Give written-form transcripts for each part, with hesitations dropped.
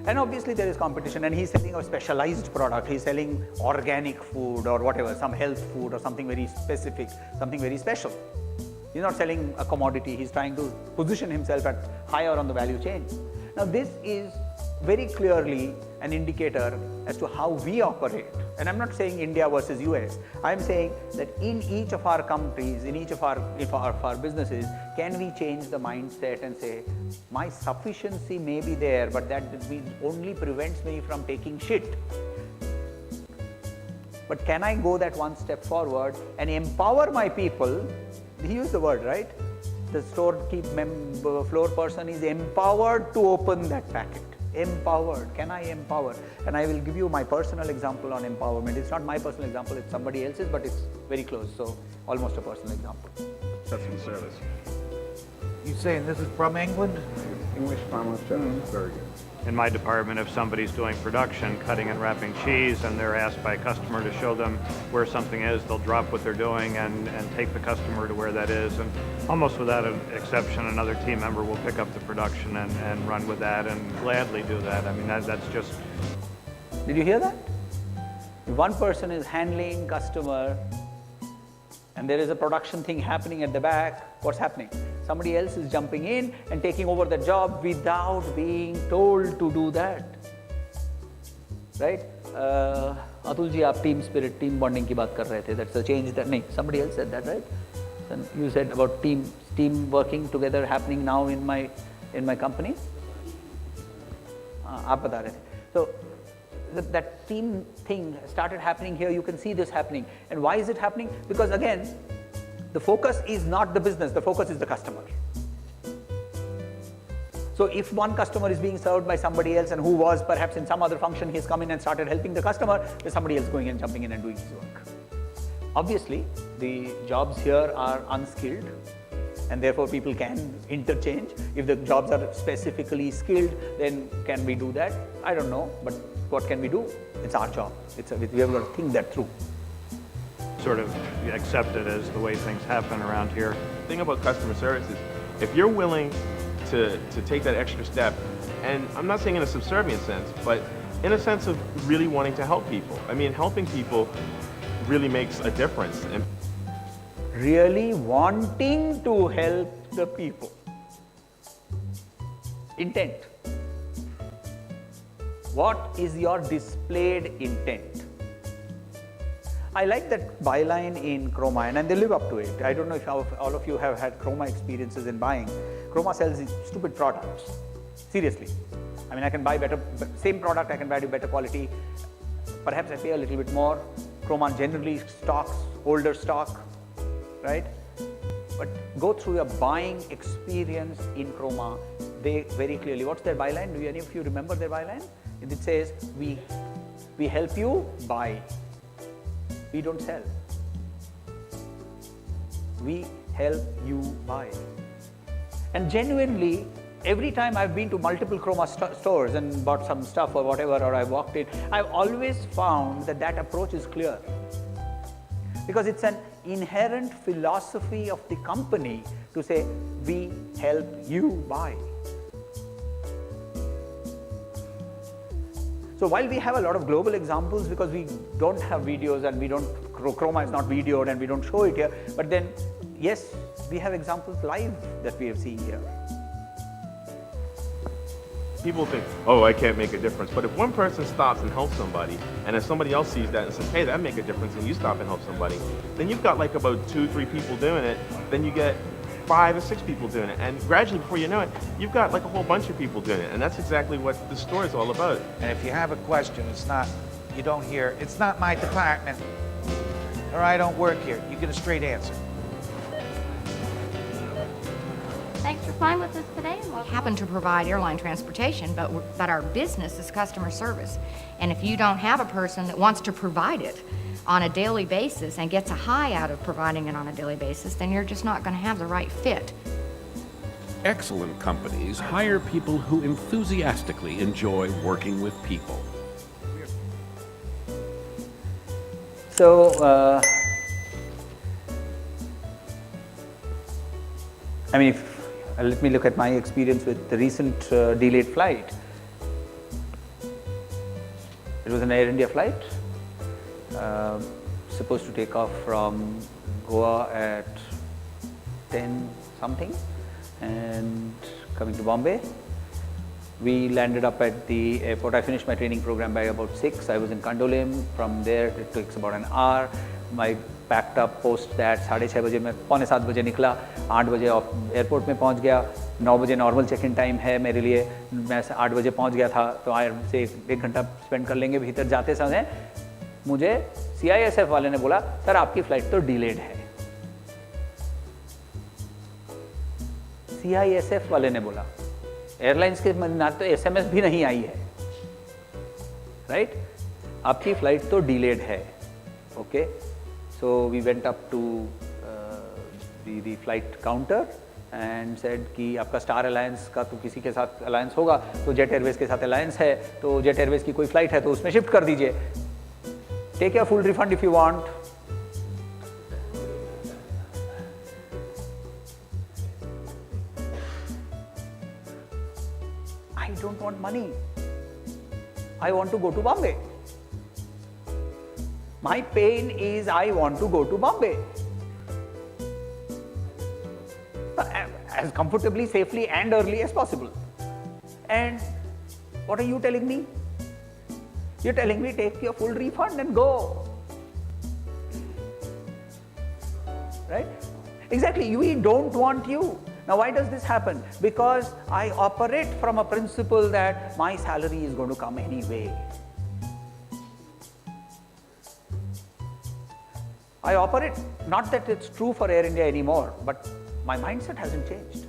And obviously there is competition, and he's selling a specialized product. He's selling organic food or whatever, some health food or something very specific, something very special. He's not selling a commodity. He's trying to position himself at higher on the value chain. Now this is very clearly an indicator as to how we operate. And I'm not saying India versus US. I'm saying that in each of our countries, in each of our businesses, can we change the mindset and say, my sufficiency may be there, but that only prevents me from taking shit. But can I go that one step forward and empower my people? He used the word, right? The storekeep floor person is empowered to open that packet. Empowered. Can I empower? And I will give you my personal example on empowerment. It's not my personal example, it's somebody else's, but it's very close. So almost a personal example. Customer service. You saying this is from England? English farmer service. Very good. In my department, if somebody's doing production, cutting and wrapping cheese, and they're asked by a customer to show them where something is, they'll drop what they're doing and take the customer to where that is. And almost without an exception, another team member will pick up the production and run with that and gladly do that. I mean, that's just... Did you hear that? If one person is handling customer and there is a production thing happening at the back, what's happening? Somebody else is jumping in and taking over the job without being told to do that, right? Atul ji, आप team spirit, team bonding की बात कर रहे थे. That's a change that नहीं. Somebody else said that, right? And you said about team working together happening now in my company. आप बता रहे थे. So that team thing started happening here. You can see this happening. And why is it happening? Because again, the focus is not the business, the focus is the customer. So if one customer is being served by somebody else and who was perhaps in some other function, he's come in and started helping the customer, there's somebody else going and jumping in and doing his work. Obviously, the jobs here are unskilled and therefore people can interchange. If the jobs are specifically skilled, then can we do that? I don't know, but what can we do? It's our job. We have got to think that through. Sort of accept it as the way things happen around here. The thing about customer service is, if you're willing to take that extra step, and I'm not saying in a subservient sense, but in a sense of really wanting to help people. I mean, helping people really makes a difference. And really wanting to help the people. Intent. What is your displayed intent? I like that byline in Croma, and they live up to it. I don't know if all of you have had Croma experiences in buying. Croma sells these stupid products. Seriously. I mean, I can buy same product, I can buy better quality. Perhaps I pay a little bit more. Croma generally stocks older stock, right? But go through your buying experience in Croma. They very clearly, what's their byline? Do any of you remember their byline? It says, we help you buy. We don't sell. We help you buy. And genuinely, every time I've been to multiple Croma stores and bought some stuff or whatever, or I walked in, I've always found that approach is clear. Because it's an inherent philosophy of the company to say, we help you buy. So while we have a lot of global examples, because we don't have videos and Croma is not videoed and we don't show it here, but then, yes, we have examples live that we have seen here. people think, oh, I can't make a difference. But if one person stops and helps somebody, and if somebody else sees that and says, hey, that make a difference, and you stop and help somebody, then you've got like about 2-3 people doing it. Then you get 5 or 6 people doing it. And gradually, before you know it, you've got like a whole bunch of people doing it. And that's exactly what the store is all about. And if you have a question, it's not, you don't hear, it's not my department, or I don't work here. You get a straight answer. Thanks for flying with us today. We happen to provide airline transportation, but our business is customer service. And if you don't have a person that wants to provide it on a daily basis and gets a high out of providing it on a daily basis, then you're just not going to have the right fit. Excellent companies hire people who enthusiastically enjoy working with people. So, I mean, let me look at my experience with the recent delayed flight. It was an Air India flight, supposed to take off from Goa at 10 something and coming to Bombay. We landed up at the airport. I finished my training program by about 6. I was in Kandolim. From there it takes about an hour. I packed up post that 6:30 बजे मैं 6:45 बजे निकला, 8 बजे airport में पहुंच गया, 9 बजे normal check in time है मेरे लिए, मैं 8 बजे पहुंच गया था, तो आराम से 1 घंटा स्पेंड कर लेंगे। भीतर जाते समय मुझे CISF वाले ने बोला, सर आपकी फ़्लाइट तो डिलेड है। CISF वाले ने बोला, एयरलाइंस के ना तो SMS भी नहीं आई है, राइट? आपकी फ़्लाइट तो डिलेड है। Okay, so we went up to the flight counter and said कि आपका स्टार अलायंस का तो किसी के साथ अलायंस होगा, तो जेट एयरवेज के साथ अलायंस है, तो जेट एयरवेज की कोई फ़्लाइट है तो उसमें शिफ्ट कर दीजिए, take your full refund if you want. I don't want money. I want to go to Bombay. My pain is I want to go to Bombay. As comfortably, safely and early as possible. And what are you telling me? You're telling me take your full refund and go. Right? Exactly, we don't want you. Now why does this happen? Because I operate from a principle that my salary is going to come anyway. I operate, not that it's true for Air India anymore, but my mindset hasn't changed.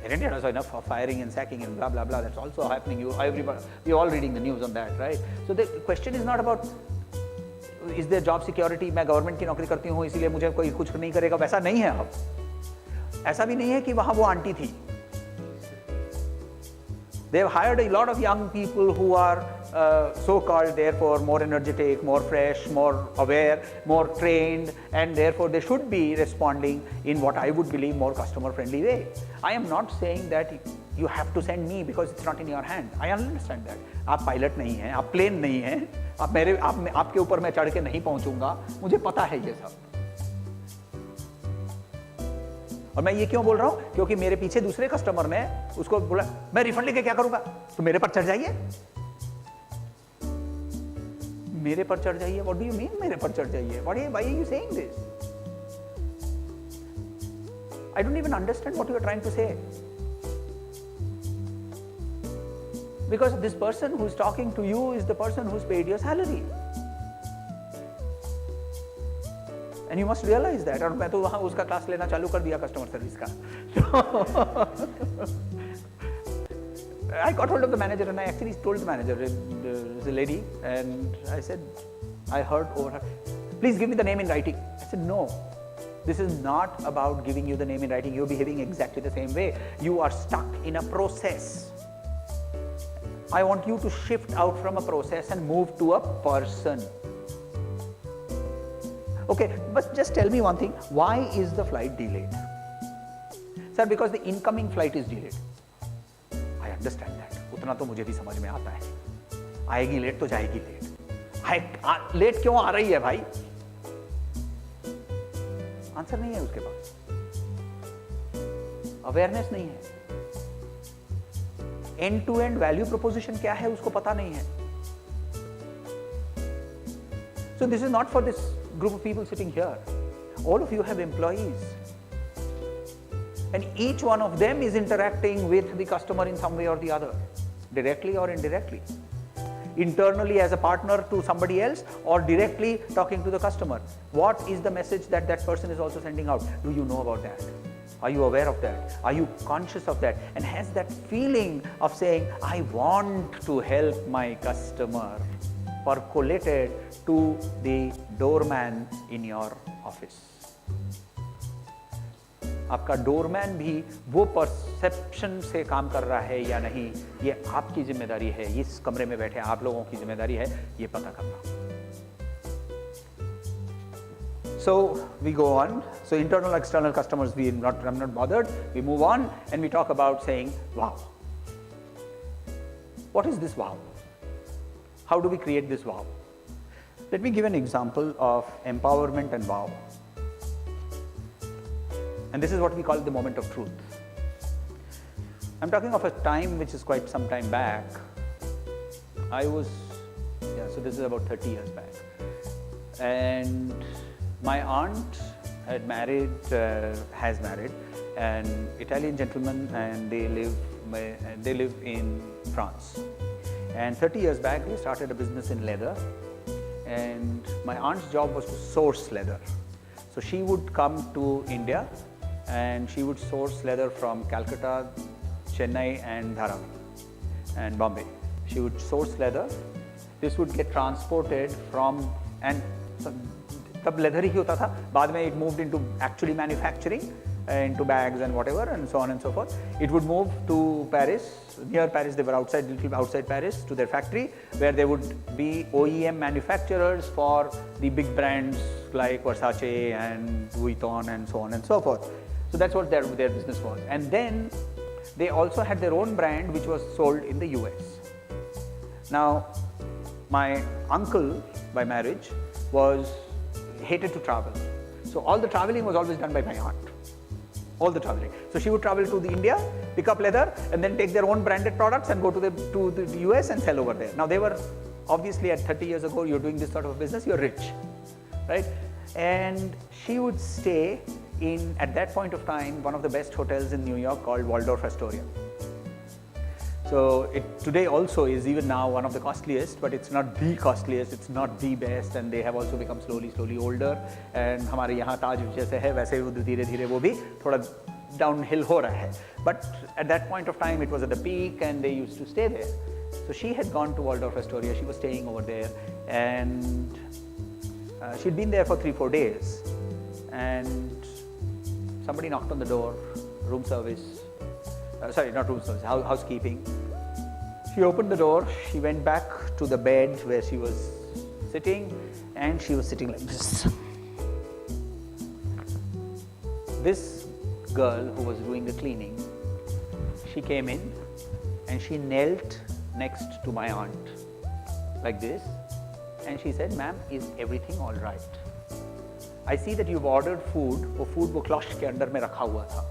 Air India does enough for firing and sacking and blah blah blah, that's also happening. We're all reading the news on that, right? So the question is not about is there job security, मैं government की नौकरी करती हूँ इसीलिए मुझे कोई कुछ नहीं करेगा, वैसा नहीं है। अब ऐसा भी नहीं है कि वहां वो आंटी थी। They have hired a lot of young people who are so-called therefore more energetic, more fresh, more aware, more trained, and therefore they should be responding in what I would believe more customer-friendly way. I am not saying that you have to send me because it's not in your hand. I understand that. आप pilot नहीं हैं, आप plane नहीं हैं, आपके ऊपर मैं चढ़ के नहीं पहुंचूंगा, मुझे पता है ये सब। और मैं ये क्यों बोल रहा हूं? क्योंकि मेरे पीछे दूसरे कस्टमर ने उसको बोला मैं रिफंड लेके क्या करूंगा, तो मेरे पर चढ़ जाइए। मेरे पर चढ़ जाइए? व्हाट डू यू मीन मेरे पर चढ़ जाइए? Why are you saying this? I don't even understand what you are trying to say, because this person who is talking to you is the person who is paid your salary, and you must realize that. और मैं तो वहाँ उसका class लेना चालू कर दिया customer service का। I got hold of the manager and I actually told the manager, there's a lady, and I said, I heard over her, please give me the name in writing. I said, no, this is not about giving you the name in writing. You're behaving exactly the same way. You are stuck in a process. I want you to shift out from a process and move to a person. Okay, but just tell me one thing, why is the flight delayed? Sir, because the incoming flight is delayed. I understand that. उतना तो मुझे भी समझ में आता है। आएगी late तो जाएगी लेट। लेट क्यों आ रही है भाई? आंसर नहीं है उसके पास, अवेयरनेस नहीं है, end to end value proposition क्या है उसको पता नहीं है। So this is not for this group of people sitting here. All of you have employees, and each one of them is interacting with the customer in some way or the other, directly or indirectly, internally as a partner to somebody else or directly talking to the customer. What is the message that that person is also sending out? Do you know about that? Are you aware of that? Are you conscious of that? And has that feeling of saying, I want to help my customer, percolated to the doorman in your office? आपका doorman भी वो perception से काम कर रहा है या नहीं, ये आपकी जिम्मेदारी है, इस कमरे में बैठे आप लोगों की जिम्मेदारी है ये पता करना। So we go on. So internal, external customers, I'm not bothered. We move on and we talk about saying, wow. What is this wow? How do we create this wow? Let me give an example of empowerment and wow. And this is what we call the moment of truth. I'm talking of a time which is quite some time back. So this is about 30 years back. And my aunt has married an Italian gentleman, and they live in France. And 30 years back, they started a business in leather. And my aunt's job was to source leather. So she would come to India and she would source leather from Calcutta, Chennai and Dharavi and Bombay. She would source leather. This would get transported from, and तब leather ही होता था. बाद में it moved into actually manufacturing, into bags and whatever, and so on and so forth. It would move to Paris. Near Paris, they were little outside Paris, to their factory, where there would be OEM manufacturers for the big brands like Versace and Vuitton and so on and so forth. So that's what their business was. And then they also had their own brand which was sold in the US. Now, my uncle by marriage hated to travel. So all the traveling was always done by my aunt. All the traveling. So she would travel to the India, pick up leather, and then take their own branded products and go to the US and sell over there. Now they were obviously at 30 years ago, you're doing this sort of a business, you're rich, right? And she would stay in, at that point of time, one of the best hotels in New York called Waldorf Astoria. So it today also is even now one of the costliest, but it's not the costliest, it's not the best, and they have also become slowly older. And हमारे यहाँ ताज जैसे है वैसे ही धीरे-धीरे वो भी थोड़ा downhill हो रहा है. But at that point of time it was at the peak and they used to stay there. So she had gone to Waldorf Astoria, she was staying over there, and she'd been there for 3-4 days, and somebody knocked on the door, room service. Sorry, not room service, housekeeping. She opened the door, she went back to the bed where she was sitting, and she was sitting like this. This girl who was doing the cleaning, she came in and she knelt next to my aunt like this, and she said, "Ma'am, is everything all right? I see that you've ordered food, वो food वो cloche के अंदर में रखा हुआ था."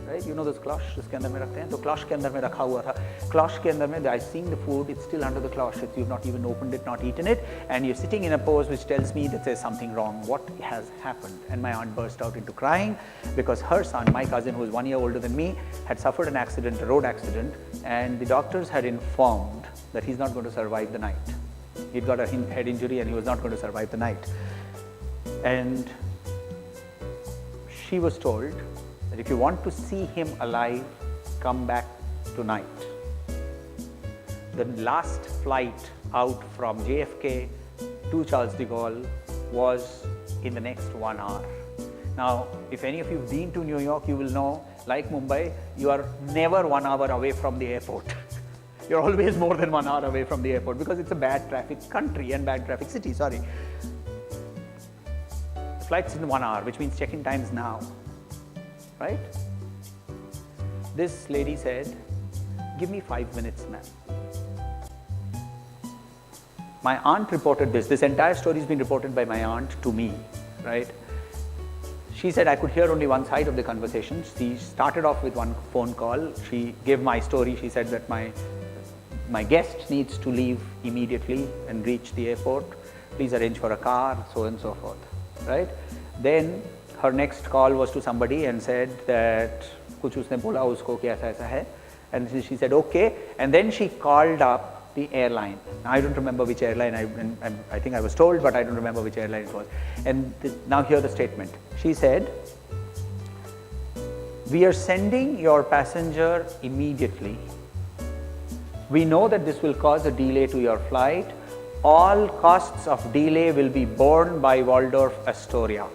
Right? You know those cloche जिसके अंदर में रखते हैं, तो cloche के अंदर में रखा हुआ था. Cloche के अंदर में, I seen the food, it's still under the cloche. You've not even opened it, not eaten it, and you're sitting in a pose which tells me that there's something wrong. What has happened? And my aunt burst out into crying because her son, my cousin, who was 1 year older than me, had suffered an accident, a road accident, and the doctors had informed that he's not going to survive the night. He'd got a head injury and he was not going to survive the night. And she was told that if you want to see him alive, come back tonight. The last flight out from JFK to Charles de Gaulle was in the next 1 hour. Now, if any of you have been to New York, you will know, like Mumbai, you are never 1 hour away from the airport. You're always more than 1 hour away from the airport because it's a bad traffic country and bad traffic city, sorry. The flight's in 1 hour, which means check-in time's now. Right? This lady said, "Give me 5 minutes, ma'am." My aunt reported this. This entire story has been reported by my aunt to me, right? She said I could hear only one side of the conversation. She started off with one phone call. She gave my story. She said that my guest needs to leave immediately and reach the airport. Please arrange for a car, so and so forth, right? Then her next call was to somebody and said that कुछ उसने बोला उसको कि ऐसा ऐसा है, and she said okay, and then she called up the airline. Now, I don't remember which airline, I think I was told, but I don't remember which airline it was. And now hear the statement. She said, "We are sending your passenger immediately. We know that this will cause a delay to your flight. All costs of delay will be borne by Waldorf Astoria."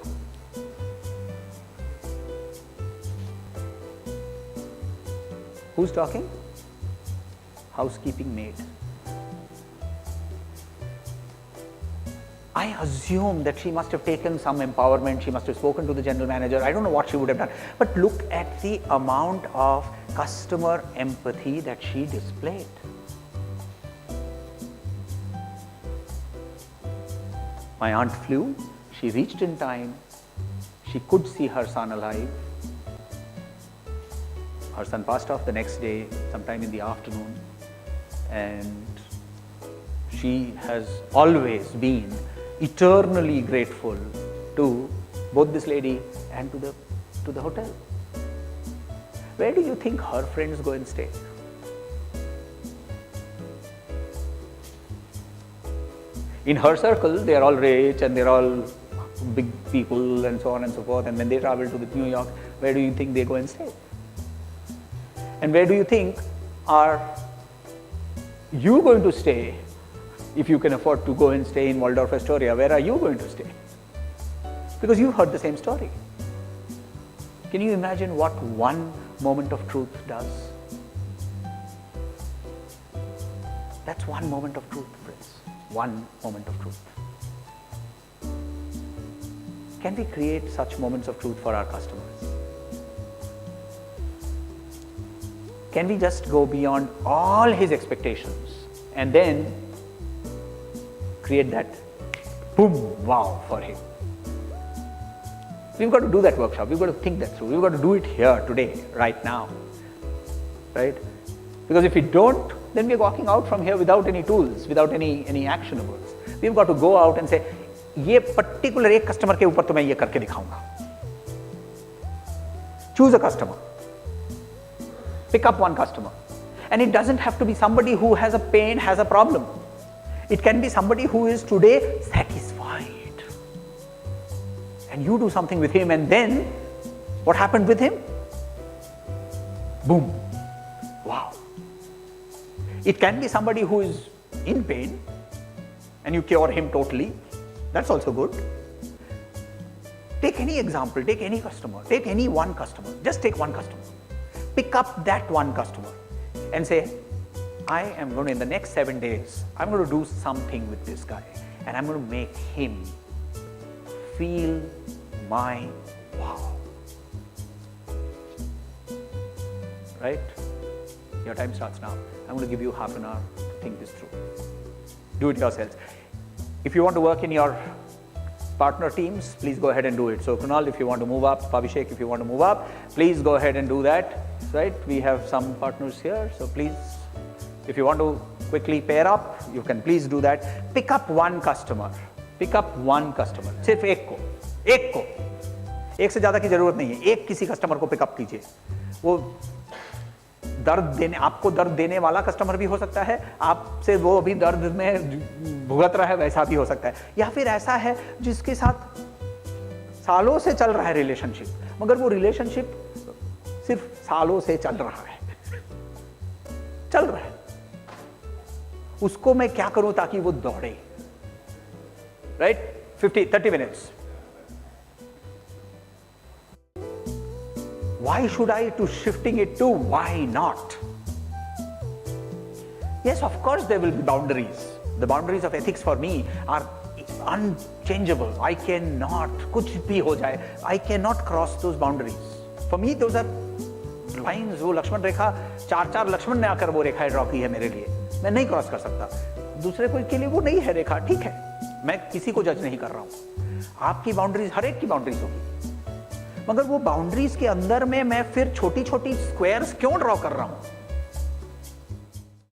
Who's talking? Housekeeping maid. I assume that she must have taken some empowerment, she must have spoken to the general manager, I don't know what she would have done. But look at the amount of customer empathy that she displayed. My aunt flew, she reached in time, she could see her son alive. Her son passed off the next day, sometime in the afternoon, and she has always been eternally grateful to both this lady and to the hotel. Where do you think her friends go and stay? In her circle, they are all rich and they're all big people and so on and so forth. And when they travel to New York, where do you think they go and stay? And where do you think are you going to stay if you can afford to go and stay in Waldorf Astoria? Where are you going to stay? Because you've heard the same story. Can you imagine what one moment of truth does? That's one moment of truth, friends. One moment of truth. Can we create such moments of truth for our customers? Can we just go beyond all his expectations and then create that boom, wow for him? We've got to do that workshop. We've got to think that through. We've got to do it here, today, right now. Right? Because if we don't, then we're walking out from here without any tools, without any actionables. We've got to go out and say, ये particular एक customer के ऊपर तो मैं ये करके दिखाऊंगा. Choose a customer. Pick up one customer. And it doesn't have to be somebody who has a pain, has a problem. It can be somebody who is today satisfied. And you do something with him, and then what happened with him? Boom. Wow. It can be somebody who is in pain and you cure him totally. That's also good. Take any example, take any customer, take any one customer, just take one customer. Pick up that one customer and say, I am going to, in the next 7 days, I'm going to do something with this guy and I'm going to make him feel my wow. Right? Your time starts now. I'm going to give you half an hour to think this through. Do it yourselves. If you want to work in your partner teams, please go ahead and do it. So Kunal, if you want to move up, Abhishek, if you want to move up, please go ahead and do that. Right? We have some partners here, so please, if you want to quickly pair up, you can please do that. Pick up one customer. Pick up one customer. सिर्फ एक को. एक से ज़्यादा की ज़रूरत नहीं है. एक किसी कस्टमर को पिकअप कीजिए. वो आपको दर्द देने वाला कस्टमर भी हो सकता है, आपसे वो अभी दर्द में भुगत रहा है वैसा भी हो सकता है, या फिर ऐसा है जिसके साथ सालों से चल रहा है रिलेशनशिप, मगर वो रिलेशनशिप सिर्फ सालों से चल रहा है, उसको मैं क्या करूं ताकि वो दौड़े. Right? 30 minutes. Why should I to shifting it to why not? Yes, of course there will be boundaries. The boundaries of ethics for me are unchangeable. I cannot, कुछ भी हो जाए, I cannot cross those boundaries. For me, those are lines. वो लक्ष्मण रेखा 4 लक्ष्मण ने आकर वो रेखाएं draw की है मेरे लिए. मैं नहीं क्रॉस कर सकता. दूसरे कोई के लिए वो नहीं है रेखा. ठीक है, मैं किसी को जज नहीं कर रहा हूँ. आपकी बाउंड्रीज, हर एक की बाउंड्रीज होगी, मगर वो बाउंड्रीज के अंदर में मैं फिर छोटी छोटी स्क्वायर्स क्यों ड्रॉ कर रहा हूं?